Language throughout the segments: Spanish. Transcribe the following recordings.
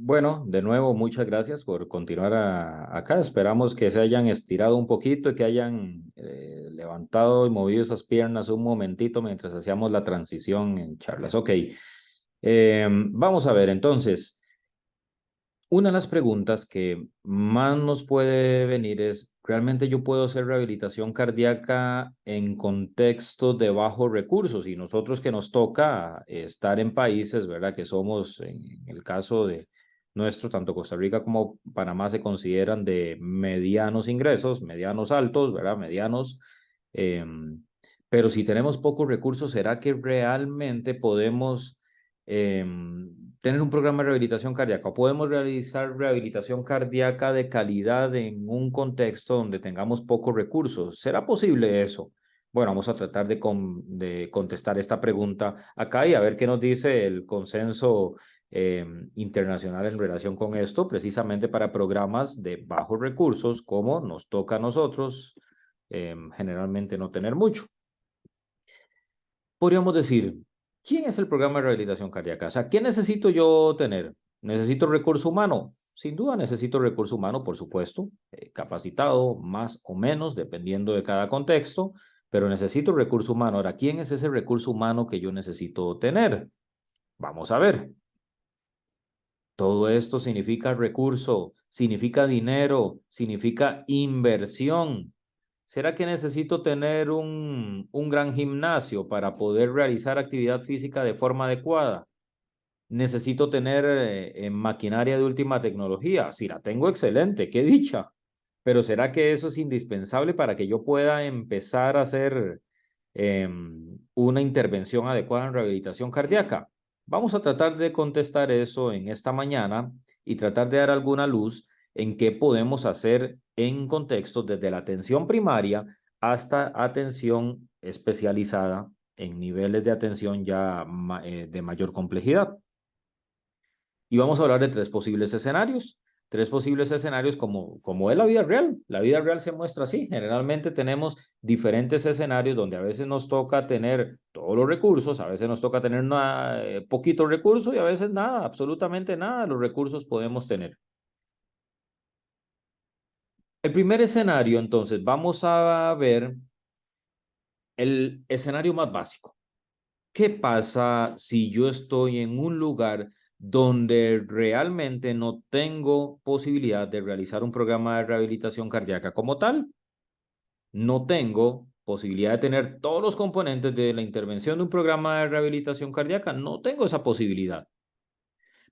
Bueno, de nuevo, muchas gracias por continuar acá. Esperamos que se hayan estirado un poquito y que hayan levantado y movido esas piernas un momentito mientras hacíamos la transición en charlas. Ok, vamos a ver entonces. Una de las preguntas que más nos puede venir es, ¿realmente yo puedo hacer rehabilitación cardíaca en contextos de bajos recursos? Y nosotros que nos toca estar en países, ¿verdad? Que somos, en el caso de nuestro, tanto Costa Rica como Panamá se consideran de medianos ingresos, medianos altos, ¿verdad? Medianos. em, pero si tenemos pocos recursos, ¿será que realmente podemos tener un programa de rehabilitación cardíaca o podemos realizar rehabilitación cardíaca de calidad en un contexto donde tengamos pocos recursos? ¿Será posible eso? Bueno, vamos a tratar de contestar esta pregunta acá y a ver qué nos dice el consenso internacional en relación con esto, precisamente para programas de bajos recursos, como nos toca a nosotros generalmente no tener mucho. Podríamos decir, ¿quién es el programa de rehabilitación cardíaca? O sea, ¿qué necesito yo tener? ¿Necesito recurso humano? Sin duda necesito recurso humano, por supuesto, capacitado más o menos, dependiendo de cada contexto, pero necesito recurso humano. Ahora, ¿quién es ese recurso humano que yo necesito tener? Vamos a ver. Todo esto significa recurso, significa dinero, significa inversión. ¿Será que necesito tener un gran gimnasio para poder realizar actividad física de forma adecuada? ¿Necesito tener maquinaria de última tecnología? Si la tengo, excelente, qué dicha. Pero ¿será que eso es indispensable para que yo pueda empezar a hacer una intervención adecuada en rehabilitación cardíaca? Vamos a tratar de contestar eso en esta mañana y tratar de dar alguna luz en qué podemos hacer en contextos desde la atención primaria hasta atención especializada en niveles de atención ya de mayor complejidad. Y vamos a hablar de tres posibles escenarios. Tres posibles escenarios como es la vida real. La vida real se muestra así. Generalmente tenemos diferentes escenarios donde a veces nos toca tener todos los recursos, a veces nos toca tener poquitos recursos y a veces nada, absolutamente nada de los recursos podemos tener. El primer escenario, entonces, vamos a ver el escenario más básico. ¿Qué pasa si yo estoy en un lugar donde realmente no tengo posibilidad de realizar un programa de rehabilitación cardíaca como tal? No tengo posibilidad de tener todos los componentes de la intervención de un programa de rehabilitación cardíaca. No tengo esa posibilidad,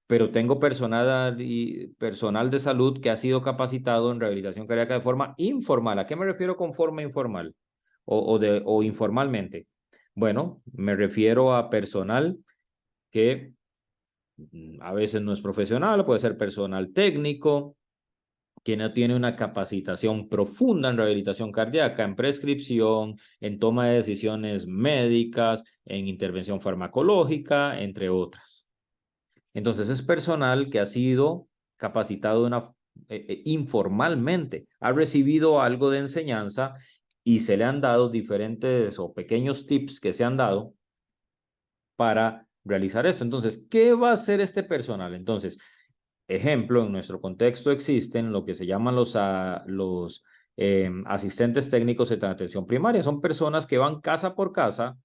pero tengo personal de salud que ha sido capacitado en rehabilitación cardíaca de forma informal. ¿A qué me refiero con forma informal o informalmente? Bueno, me refiero a personal que a veces no es profesional, puede ser personal técnico, que no tiene una capacitación profunda en rehabilitación cardíaca, en prescripción, en toma de decisiones médicas, en intervención farmacológica, entre otras. Entonces es personal que ha sido capacitado informalmente, ha recibido algo de enseñanza y se le han dado diferentes o pequeños tips que se han dado para realizar esto. Entonces, ¿qué va a hacer este personal? Entonces, ejemplo, en nuestro contexto existen lo que se llaman los asistentes técnicos de atención primaria. Son personas que van casa por casa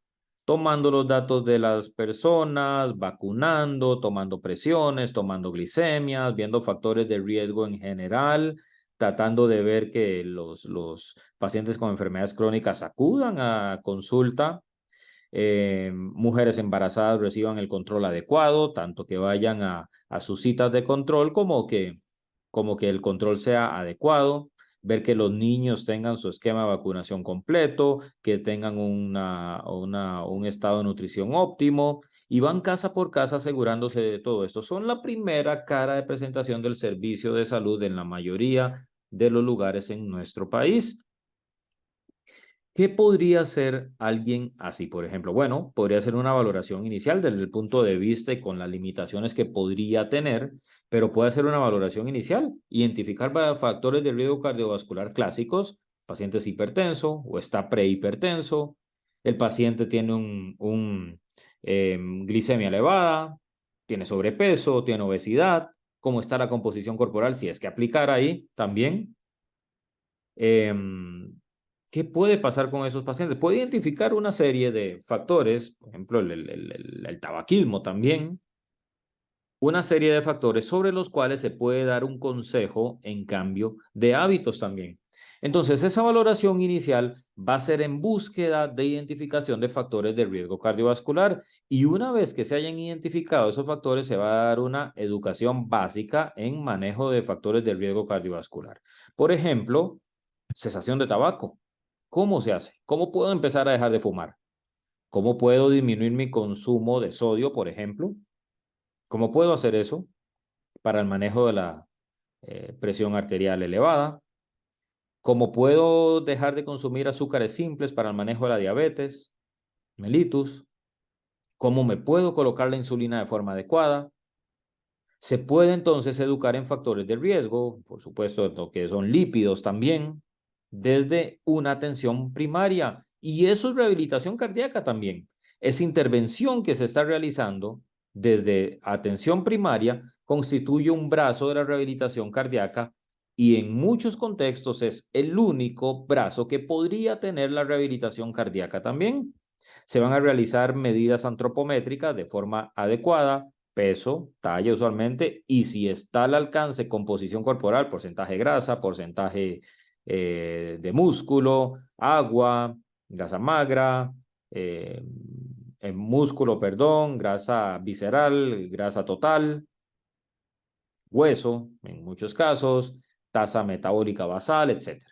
tomando los datos de las personas, vacunando, tomando presiones, tomando glicemias, viendo factores de riesgo en general, tratando de ver que los pacientes con enfermedades crónicas acudan a consulta, mujeres embarazadas reciban el control adecuado, tanto que vayan a sus citas de control como que el control sea adecuado, ver que los niños tengan su esquema de vacunación completo, que tengan un estado de nutrición óptimo y van casa por casa asegurándose de todo esto. Son la primera cara de presentación del servicio de salud en la mayoría de los lugares en nuestro país. ¿Qué podría hacer alguien así, por ejemplo? Bueno, podría ser una valoración inicial desde el punto de vista y con las limitaciones que podría tener, pero puede ser una valoración inicial, identificar factores de riesgo cardiovascular clásicos, paciente es hipertenso o está prehipertenso, el paciente tiene glicemia elevada, tiene sobrepeso, tiene obesidad, cómo está la composición corporal, si es que aplicar ahí también. ¿Qué puede pasar con esos pacientes? Puede identificar una serie de factores, por ejemplo, el tabaquismo también, una serie de factores sobre los cuales se puede dar un consejo en cambio de hábitos también. Entonces, esa valoración inicial va a ser en búsqueda de identificación de factores de riesgo cardiovascular y una vez que se hayan identificado esos factores, se va a dar una educación básica en manejo de factores de riesgo cardiovascular. Por ejemplo, cesación de tabaco. ¿Cómo se hace? ¿Cómo puedo empezar a dejar de fumar? ¿Cómo puedo disminuir mi consumo de sodio, por ejemplo? ¿Cómo puedo hacer eso para el manejo de la presión arterial elevada? ¿Cómo puedo dejar de consumir azúcares simples para el manejo de la diabetes, mellitus? ¿Cómo me puedo colocar la insulina de forma adecuada? Se puede entonces educar en factores de riesgo, por supuesto, lo que son lípidos también, desde una atención primaria. Y eso es rehabilitación cardíaca también. Esa intervención que se está realizando desde atención primaria constituye un brazo de la rehabilitación cardíaca y en muchos contextos es el único brazo que podría tener la rehabilitación cardíaca también. Se van a realizar medidas antropométricas de forma adecuada, peso, talla usualmente, y si está al alcance composición corporal, porcentaje de grasa, porcentaje de músculo, agua, grasa magra, músculo, perdón, grasa visceral, grasa total, hueso, en muchos casos, tasa metabólica basal, etc.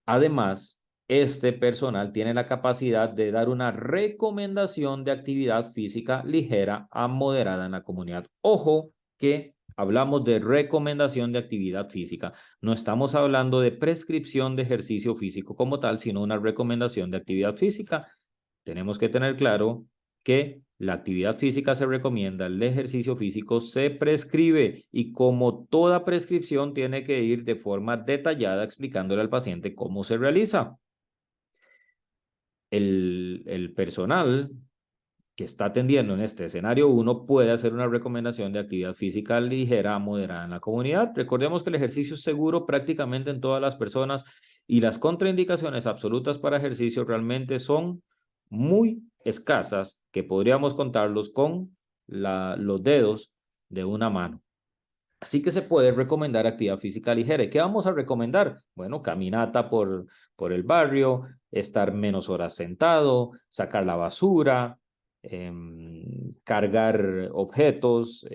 Además, este personal tiene la capacidad de dar una recomendación de actividad física ligera a moderada en la comunidad. Ojo que hablamos de recomendación de actividad física. No estamos hablando de prescripción de ejercicio físico como tal, sino una recomendación de actividad física. Tenemos que tener claro que la actividad física se recomienda, el ejercicio físico se prescribe y como toda prescripción tiene que ir de forma detallada explicándole al paciente cómo se realiza. El personal que está atendiendo en este escenario 1 puede hacer una recomendación de actividad física ligera a moderada en la comunidad. Recordemos que el ejercicio es seguro prácticamente en todas las personas y las contraindicaciones absolutas para ejercicio realmente son muy escasas, que podríamos contarlos con los dedos de una mano. Así que se puede recomendar actividad física ligera. ¿Y qué vamos a recomendar? Bueno, caminata por el barrio, estar menos horas sentado, sacar la basura, cargar objetos,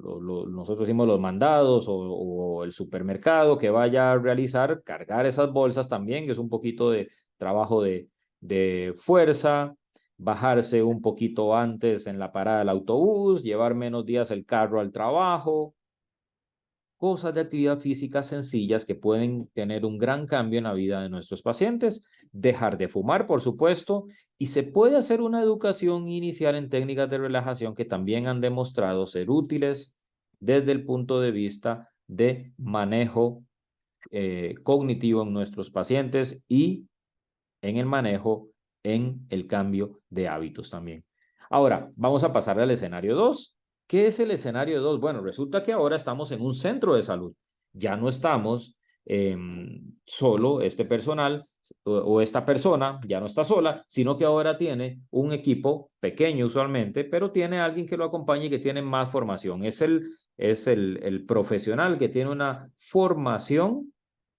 nosotros decimos los mandados o el supermercado que vaya a realizar, cargar esas bolsas también, que es un poquito de trabajo de fuerza, bajarse un poquito antes en la parada del autobús, llevar menos días el carro al trabajo, cosas de actividad física sencillas que pueden tener un gran cambio en la vida de nuestros pacientes. Dejar de fumar, por supuesto, y se puede hacer una educación inicial en técnicas de relajación que también han demostrado ser útiles desde el punto de vista de manejo cognitivo en nuestros pacientes y en el manejo en el cambio de hábitos también. Ahora, vamos a pasar al escenario 2. ¿Qué es el escenario 2? Bueno, resulta que ahora estamos en un centro de salud. Ya no estamos solo este personal o esta persona, ya no está sola, sino que ahora tiene un equipo pequeño usualmente, pero tiene alguien que lo acompañe y que tiene más formación. Es el profesional que tiene una formación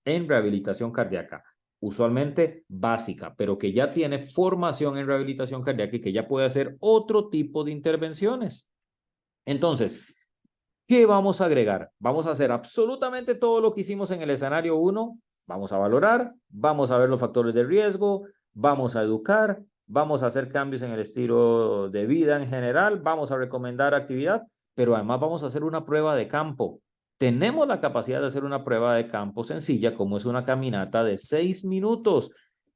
en rehabilitación cardíaca usualmente básica, pero que ya tiene formación en rehabilitación cardíaca y que ya puede hacer otro tipo de intervenciones. Entonces, ¿qué vamos a agregar? Vamos a hacer absolutamente todo lo que hicimos en el escenario 1. Vamos a valorar, vamos a ver los factores de riesgo, vamos a educar, vamos a hacer cambios en el estilo de vida en general, vamos a recomendar actividad, pero además vamos a hacer una prueba de campo. Tenemos la capacidad de hacer una prueba de campo sencilla, como es una caminata de 6 minutos,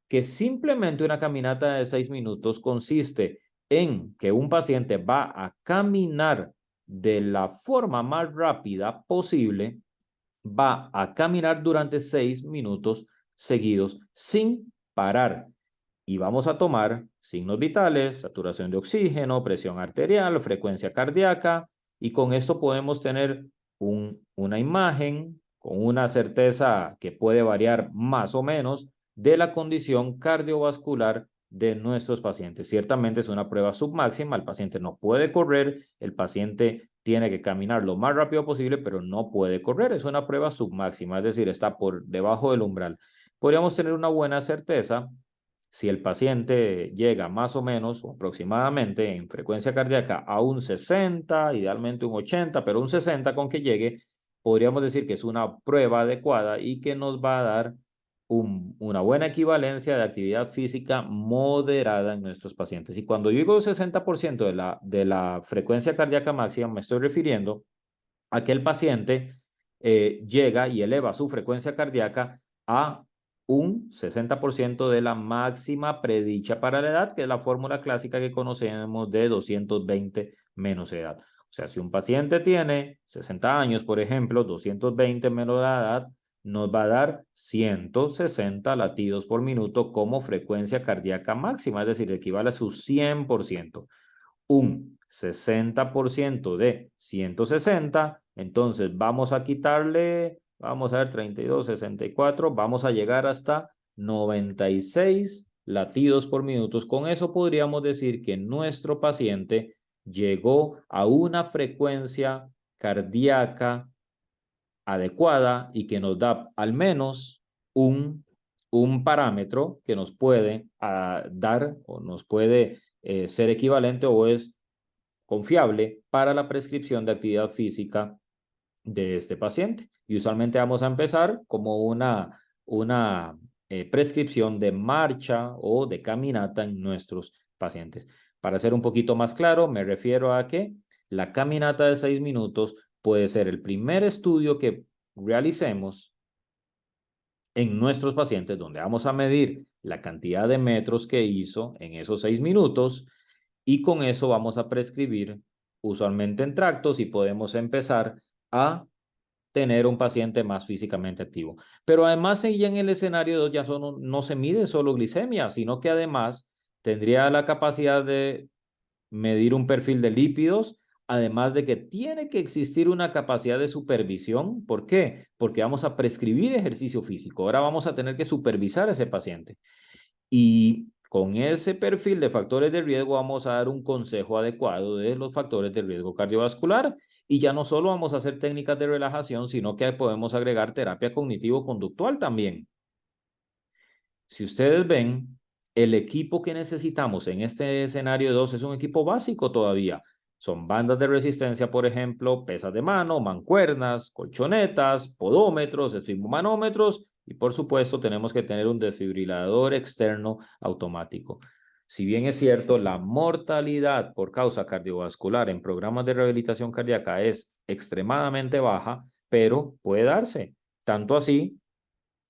que simplemente una caminata de 6 minutos consiste en que un paciente va a caminar de la forma más rápida posible, va a caminar durante 6 minutos seguidos sin parar. Y vamos a tomar signos vitales, saturación de oxígeno, presión arterial, frecuencia cardíaca, y con esto podemos tener una imagen con una certeza que puede variar más o menos de la condición cardiovascular de nuestros pacientes. Ciertamente es una prueba submáxima, el paciente no puede correr, el paciente tiene que caminar lo más rápido posible, pero no puede correr, es una prueba submáxima, es decir, está por debajo del umbral. Podríamos tener una buena certeza si el paciente llega más o menos o aproximadamente en frecuencia cardíaca a un 60, idealmente un 80, pero un 60 con que llegue, podríamos decir que es una prueba adecuada y que nos va a dar una buena equivalencia de actividad física moderada en nuestros pacientes. Y cuando yo digo 60% de la frecuencia cardíaca máxima, me estoy refiriendo a que el paciente llega y eleva su frecuencia cardíaca a un 60% de la máxima predicha para la edad, que es la fórmula clásica que conocemos de 220 menos edad. O sea, si un paciente tiene 60 años, por ejemplo, 220 menos la edad, nos va a dar 160 latidos por minuto como frecuencia cardíaca máxima, es decir, equivale a su 100%. Un 60% de 160, entonces vamos a quitarle, vamos a ver, 32, 64, vamos a llegar hasta 96 latidos por minuto. Con eso podríamos decir que nuestro paciente llegó a una frecuencia cardíaca adecuada y que nos da al menos un parámetro que nos puede dar o nos puede ser equivalente o es confiable para la prescripción de actividad física de este paciente. Y usualmente vamos a empezar como una prescripción de marcha o de caminata en nuestros pacientes. Para ser un poquito más claro, me refiero a que la caminata de 6 minutos puede ser el primer estudio que realicemos en nuestros pacientes, donde vamos a medir la cantidad de metros que hizo en esos 6 minutos y con eso vamos a prescribir usualmente en tractos y podemos empezar a tener un paciente más físicamente activo. Pero además, ya en el escenario 2 ya no se mide solo glicemia, sino que además tendría la capacidad de medir un perfil de lípidos, además de que tiene que existir una capacidad de supervisión. ¿Por qué? Porque vamos a prescribir ejercicio físico. Ahora vamos a tener que supervisar a ese paciente. Y con ese perfil de factores de riesgo vamos a dar un consejo adecuado de los factores de riesgo cardiovascular. Y ya no solo vamos a hacer técnicas de relajación, sino que podemos agregar terapia cognitivo-conductual también. Si ustedes ven, el equipo que necesitamos en este escenario 2 es un equipo básico todavía. Son bandas de resistencia, por ejemplo, pesas de mano, mancuernas, colchonetas, podómetros, esfigmomanómetros y por supuesto tenemos que tener un desfibrilador externo automático. Si bien es cierto, la mortalidad por causa cardiovascular en programas de rehabilitación cardíaca es extremadamente baja, pero puede darse. Tanto así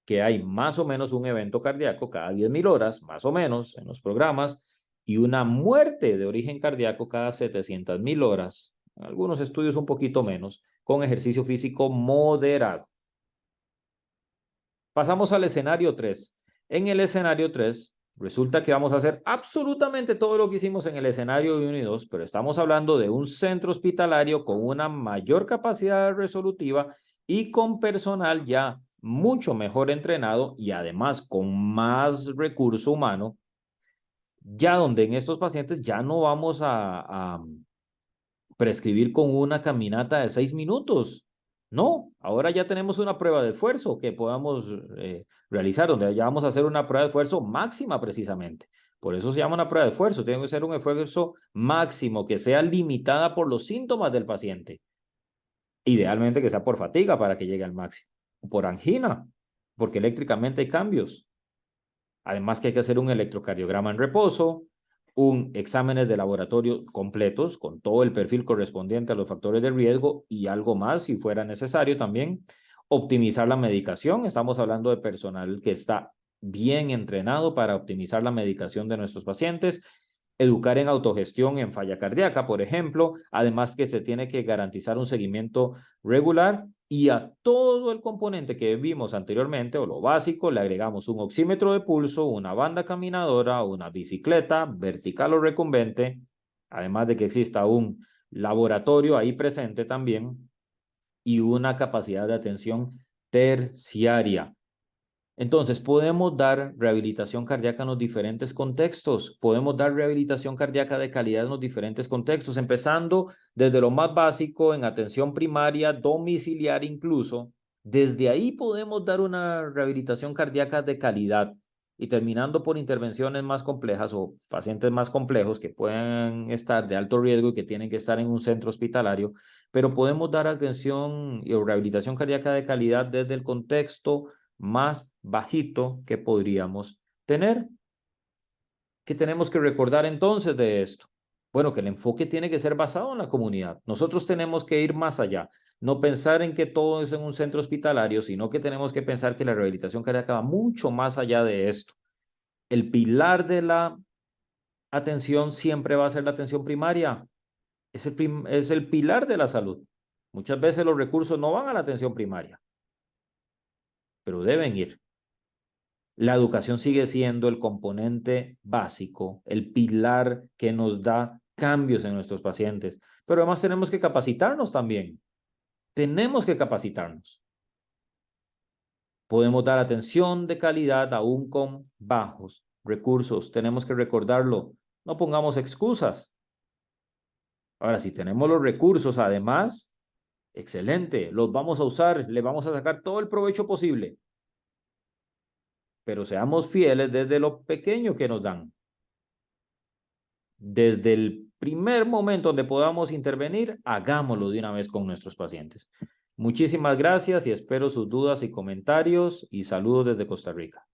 que hay más o menos un evento cardíaco cada 10.000 horas, más o menos, en los programas, y una muerte de origen cardíaco cada 700.000 horas, en algunos estudios un poquito menos, con ejercicio físico moderado. Pasamos al escenario 3. En el escenario 3, resulta que vamos a hacer absolutamente todo lo que hicimos en el escenario 1 y 2, pero estamos hablando de un centro hospitalario con una mayor capacidad resolutiva y con personal ya mucho mejor entrenado y además con más recurso humano, ya donde en estos pacientes ya no vamos a prescribir con una caminata de 6 minutos. No, ahora ya tenemos una prueba de esfuerzo que podamos realizar, donde ya vamos a hacer una prueba de esfuerzo máxima precisamente. Por eso se llama una prueba de esfuerzo. Tiene que ser un esfuerzo máximo, que sea limitada por los síntomas del paciente. Idealmente que sea por fatiga para que llegue al máximo. O por angina, porque eléctricamente hay cambios. Además que hay que hacer un electrocardiograma en reposo, un exámenes de laboratorio completos con todo el perfil correspondiente a los factores de riesgo y algo más si fuera necesario también. Optimizar la medicación. Estamos hablando de personal que está bien entrenado para optimizar la medicación de nuestros pacientes. Educar en autogestión en falla cardíaca, por ejemplo. Además que se tiene que garantizar un seguimiento regular y a todo el componente que vimos anteriormente, o lo básico, le agregamos un oxímetro de pulso, una banda caminadora, una bicicleta vertical o recumbente, además de que exista un laboratorio ahí presente también y una capacidad de atención terciaria. Entonces, podemos dar rehabilitación cardíaca en los diferentes contextos, podemos dar rehabilitación cardíaca de calidad en los diferentes contextos, empezando desde lo más básico en atención primaria, domiciliar incluso. Desde ahí podemos dar una rehabilitación cardíaca de calidad y terminando por intervenciones más complejas o pacientes más complejos que pueden estar de alto riesgo y que tienen que estar en un centro hospitalario, pero podemos dar atención y rehabilitación cardíaca de calidad desde el contexto más bajito que podríamos tener. ¿Qué tenemos que recordar entonces de esto? Bueno, que el enfoque tiene que ser basado en la comunidad. Nosotros tenemos que ir más allá, no pensar en que todo es en un centro hospitalario, sino que tenemos que pensar que la rehabilitación cardíaca va mucho más allá de esto. El pilar de la atención siempre va a ser la atención primaria. Es el pilar de la salud. Muchas veces los recursos no van a la atención primaria, pero deben ir. La educación sigue siendo el componente básico, el pilar que nos da cambios en nuestros pacientes, pero además tenemos que capacitarnos también. Tenemos que capacitarnos. Podemos dar atención de calidad aún con bajos recursos. Tenemos que recordarlo. No pongamos excusas. Ahora, si tenemos los recursos, además, excelente, los vamos a usar, le vamos a sacar todo el provecho posible. Pero seamos fieles desde lo pequeño que nos dan. Desde el primer momento donde podamos intervenir, hagámoslo de una vez con nuestros pacientes. Muchísimas gracias y espero sus dudas y comentarios y saludos desde Costa Rica.